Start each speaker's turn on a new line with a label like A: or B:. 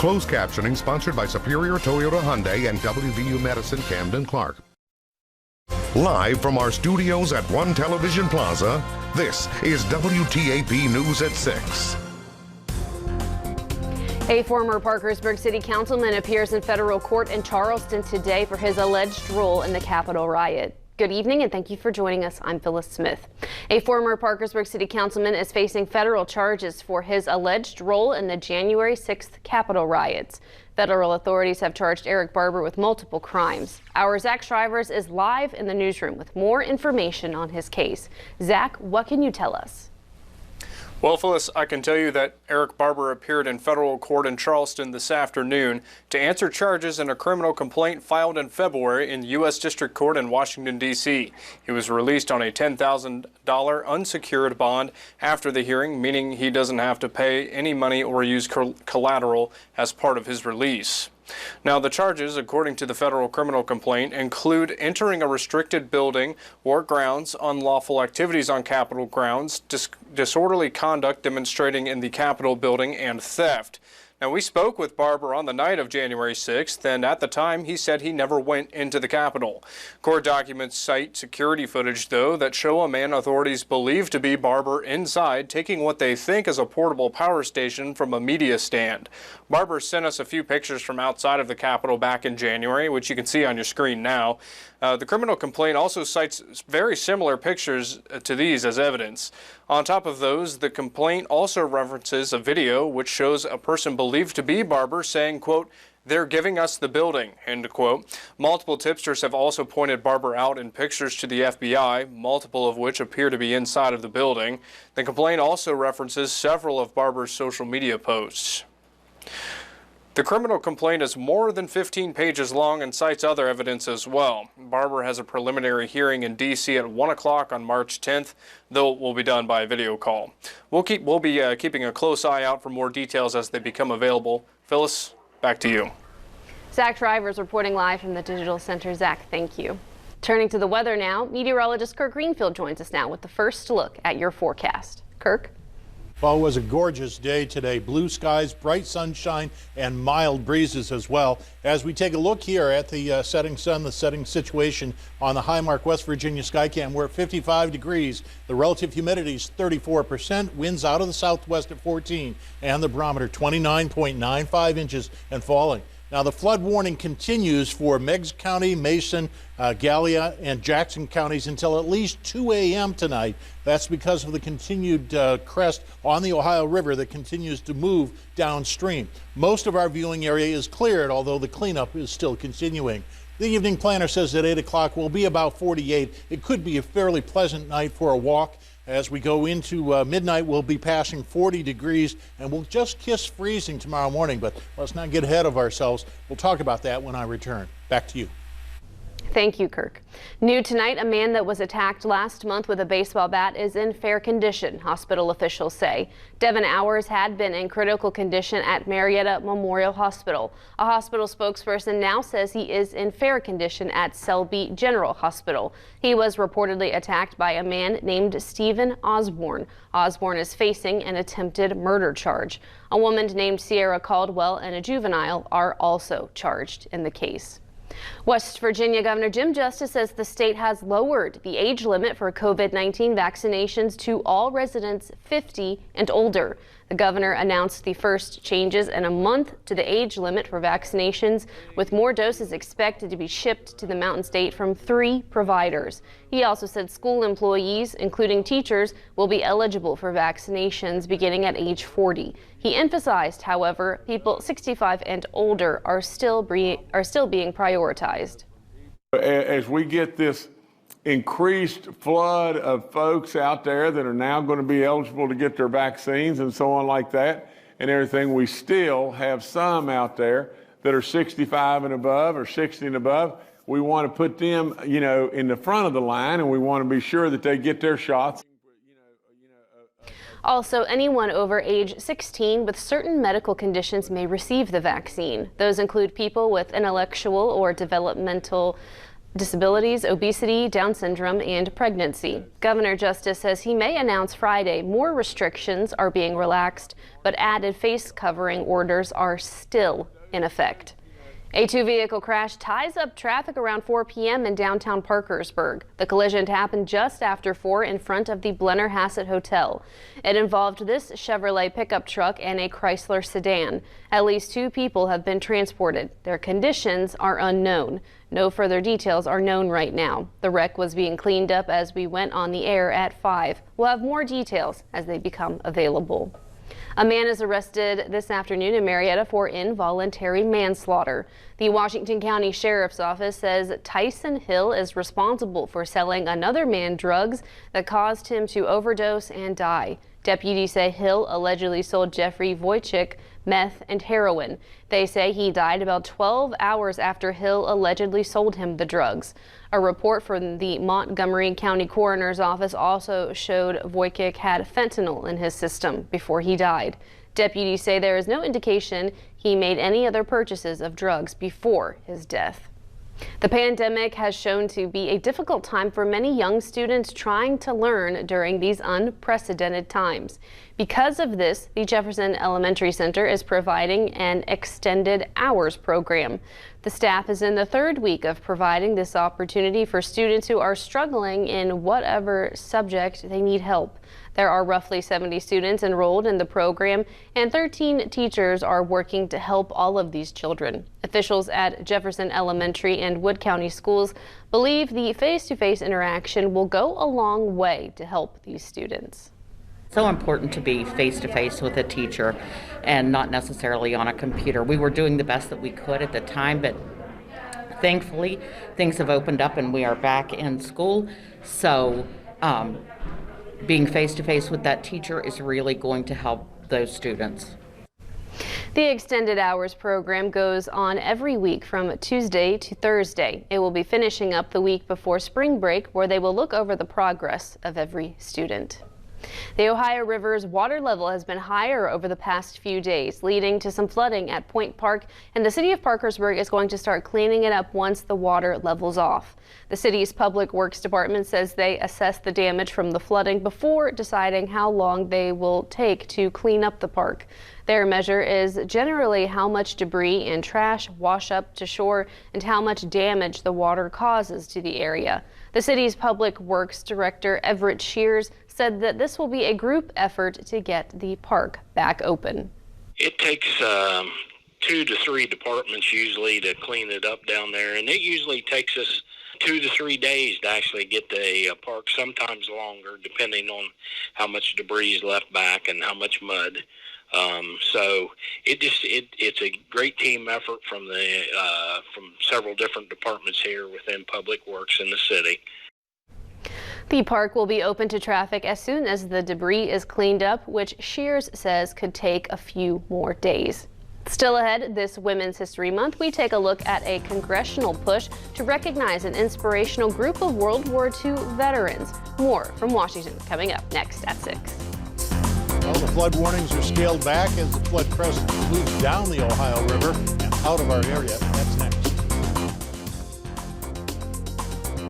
A: Closed captioning sponsored by Superior Toyota Hyundai and WVU Medicine Camden Clark. Live from our studios at One Television Plaza, this is WTAP News at 6.
B: A former Parkersburg City Councilman appears in federal court in Charleston today for his alleged role in the Capitol riot. Good evening and thank you for joining us. I'm Phyllis Smith. A former Parkersburg City Councilman is facing federal charges for his alleged role in the January 6th Capitol riots. Federal authorities have charged Eric Barber with multiple crimes. Our Zach Shrivers is live in the newsroom with more information on his case. Zach, what can you tell us?
C: Well, Phyllis, I can tell you that Eric Barber appeared in federal court in Charleston this afternoon to answer charges in a criminal complaint filed in February in U.S. District Court in Washington, D.C. He was released on a $10,000 unsecured bond after the hearing, meaning he doesn't have to pay any money or use collateral as part of his release. Now, the charges, according to the federal criminal complaint, include entering a restricted building or grounds, unlawful activities on Capitol grounds, disorderly conduct demonstrating in the Capitol building, and theft. Now, we spoke with Barber on the night of January 6th, and at the time he said he never went into the Capitol. Court documents cite security footage, though, that show a man authorities believe to be Barber inside taking what they think is a portable power station from a media stand. Barber sent us a few pictures from outside of the Capitol back in January, which you can see on your screen now. The criminal complaint also cites very similar pictures to these as evidence. On top of those, the complaint also references a video which shows a person believed to be Barber saying, quote, "They're giving us the building," end quote. Multiple tipsters have also pointed Barber out in pictures to the FBI, multiple of which appear to be inside of the building. The complaint also references several of Barber's social media posts. The criminal complaint is more than 15 pages long and cites other evidence as well. Barber has a preliminary hearing in D.C. at 1 o'clock on March 10th, though it will be done by video call. We'll be keeping a close eye out for more details as they become available. Phyllis, back to you.
B: Zach Shrivers reporting live from the Digital Center. Zach, thank you. Turning to the weather now, meteorologist Kirk Greenfield joins us now with the first look at your forecast. Kirk?
D: Well, it was a gorgeous day today. Blue skies, bright sunshine, and mild breezes as well. As we take a look here at the setting sun, the setting situation on the Highmark West Virginia Skycam, we're at 55 degrees. The relative humidity is 34%, winds out of the southwest at 14, and the barometer 29.95 inches and falling. Now, the flood warning continues for Meigs County, Mason, Gallia, and Jackson counties until at least 2 a.m. tonight. That's because of the continued crest on the Ohio River that continues to move downstream. Most of our viewing area is cleared, although the cleanup is still continuing. The evening planner says at 8 o'clock will be about 48. It could be a fairly pleasant night for a walk. As we go into midnight, we'll be passing 40 degrees, and we'll just kiss freezing tomorrow morning. But let's not get ahead of ourselves. We'll talk about that when I return. Back to you.
B: Thank you, Kirk. New tonight, a man that was attacked last month with a baseball bat is in fair condition, hospital officials say. Devin Hours had been in critical condition at Marietta Memorial Hospital. A hospital spokesperson now says he is in fair condition at Selby General Hospital. He was reportedly attacked by a man named Stephen Osborne. Osborne is facing an attempted murder charge. A woman named Sierra Caldwell and a juvenile are also charged in the case. West Virginia Governor Jim Justice says the state has lowered the age limit for COVID-19 vaccinations to all residents 50 and older. The governor announced the first changes in a month to the age limit for vaccinations, with more doses expected to be shipped to the Mountain State from 3 providers. He also said school employees, including teachers, will be eligible for vaccinations beginning at age 40. He emphasized, however, people 65 and older are still being prioritized.
E: As we get this increased flood of folks out there that are now going to be eligible to get their vaccines and so on like that and everything, we still have some out there that are 65 and above or 60 and above. We want to put them, in the front of the line, and we want to be sure that they get their shots.
B: Also, anyone over age 16 with certain medical conditions may receive the vaccine. Those include people with intellectual or developmental disabilities, obesity, Down syndrome, and pregnancy. Governor Justice says he may announce Friday more restrictions are being relaxed, but added face covering orders are still in effect. A two-vehicle crash ties up traffic around 4 p.m. in downtown Parkersburg. The collision happened just after 4 in front of the Blenner-Hassett Hotel. It involved this Chevrolet pickup truck and a Chrysler sedan. At least 2 people have been transported. Their conditions are unknown. No further details are known right now. The wreck was being cleaned up as we went on the air at 5. We'll have more details as they become available. A man is arrested this afternoon in Marietta for involuntary manslaughter. The Washington County Sheriff's Office says Tyson Hill is responsible for selling another man drugs that caused him to overdose and die. Deputies say Hill allegedly sold Jeffrey Wojcik meth and heroin. They say he died about 12 hours after Hill allegedly sold him the drugs. A report from the Montgomery County Coroner's Office also showed Wojcik had fentanyl in his system before he died. Deputies say there is no indication he made any other purchases of drugs before his death. The pandemic has shown to be a difficult time for many young students trying to learn during these unprecedented times. Because of this, the Jefferson Elementary Center is providing an extended hours program. The staff is in the 3rd week of providing this opportunity for students who are struggling in whatever subject they need help. There are roughly 70 students enrolled in the program, and 13 teachers are working to help all of these children. Officials at Jefferson Elementary and Wood County schools believe the face-to-face interaction will go a long way to help these students.
F: So important to be face-to-face with a teacher and not necessarily on a computer. We were doing the best that we could at the time, but thankfully things have opened up and we are back in school. So being face-to-face with that teacher is really going to help those students.
B: The extended hours program goes on every week from Tuesday to Thursday. It will be finishing up the week before spring break, where they will look over the progress of every student. The Ohio River's water level has been higher over the past few days, leading to some flooding at Point Park, and the city of Parkersburg is going to start cleaning it up once the water levels off. The city's Public Works Department says they assess the damage from the flooding before deciding how long they will take to clean up the park. Their measure is generally how much debris and trash wash up to shore and how much damage the water causes to the area. The city's Public Works Director, Everett Shears, said that this will be a group effort to get the park back open.
G: It takes 2 to 3 departments usually to clean it up down there, and it usually takes us 2 to 3 days to actually get the park, sometimes longer, depending on how much debris is left back and how much mud. So it's a great team effort from several different departments here within Public Works in the city.
B: The park will be open to traffic as soon as the debris is cleaned up, which Shears says could take a few more days. Still ahead this Women's History Month, we take a look at a congressional push to recognize an inspirational group of World War II veterans. More from Washington coming up next at 6.
D: Well, the flood warnings are scaled back as the flood crest moves down the Ohio River and out of our area. That's next.